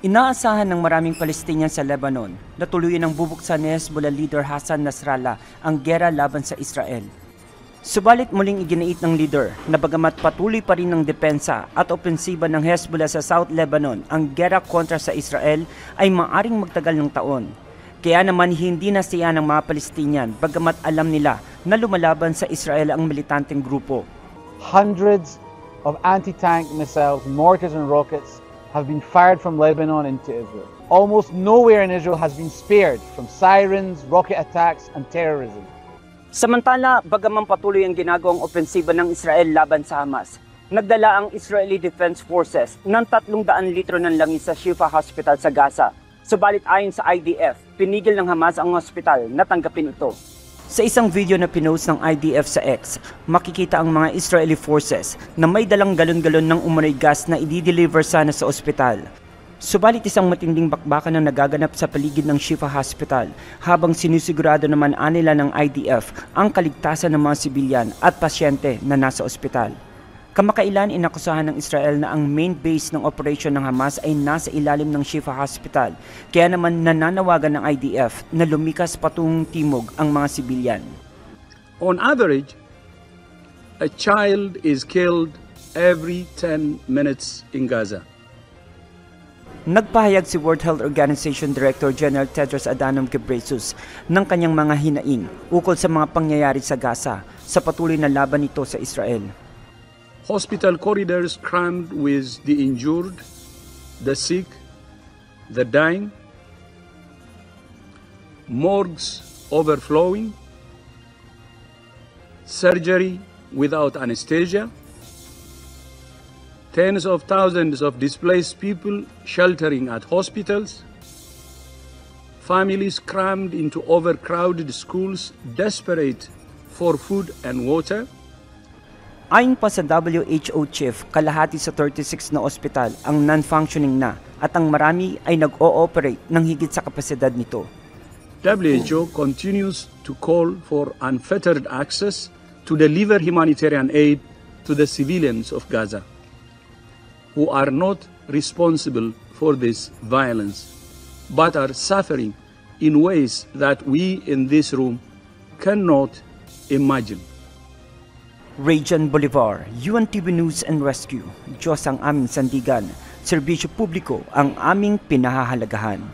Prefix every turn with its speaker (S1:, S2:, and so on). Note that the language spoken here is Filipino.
S1: Inaasahan ng maraming Palestinian sa Lebanon na tuluyan ang bubuksan ni Hezbollah leader Hassan Nasrallah ang giyera laban sa Israel. Subalit muling iginiit ng leader na bagamat patuloy pa rin ng depensa at opensiba ng Hezbollah sa South Lebanon, ang giyera kontra sa Israel ay maaring magtagal ng taon. Kaya naman hindi nasiya ng mga Palestinian bagamat alam nila na lumalaban sa Israel ang militanteng grupo.
S2: Hundreds of anti-tank missiles, mortars and rockets have been fired from Lebanon into Israel. Almost nowhere in Israel has been spared from sirens, rocket attacks, and terrorism.
S1: Samantala, bagaman patuloy ang ginagawang opensiba ng Israel laban sa Hamas, nagdala ang Israeli Defense Forces ng 300 litro ng langis sa Shifa Hospital sa Gaza. Subalit ayon sa IDF, pinigil ng Hamas ang hospital na tanggapin ito. Sa isang video na pinost ng IDF sa X, makikita ang mga Israeli forces na may dalang galon-galon ng umano'y gas na i-deliver sana sa ospital. Subalit isang matinding bakbakan ang nagaganap sa paligid ng Shifa Hospital habang sinusigurado naman nila ng IDF ang kaligtasan ng mga sibilyan at pasyente na nasa ospital. Kamakailan inakusahan ng Israel na ang main base ng operasyon ng Hamas ay nasa ilalim ng Shifa Hospital, kaya naman nananawagan ng IDF na lumikas patungong timog ang mga sibilyan.
S3: On average, a child is killed every 10 minutes in Gaza.
S1: Nagpahayag si World Health Organization Director General Tedros Adhanom Ghebreyesus ng kanyang mga hinaing ukol sa mga pangyayari sa Gaza sa patuloy na laban nito sa Israel.
S3: Hospital corridors crammed with the injured, the sick, the dying, morgues overflowing, surgery without anesthesia, tens of thousands of displaced people sheltering at hospitals, families crammed into overcrowded schools desperate for food and water.
S1: Ayon pa sa WHO chief, kalahati sa 36 na ospital ang non-functioning na at ang marami ay nag-ooperate ng higit sa kapasidad nito.
S3: WHO continues to call for unfettered access to deliver humanitarian aid to the civilians of Gaza, who are not responsible for this violence, but are suffering in ways that we in this room cannot imagine.
S1: Region Bolivar, UNTV News and Rescue. Diyos ang aming sandigan, serbisyo publiko ang aming pinahahalagahan.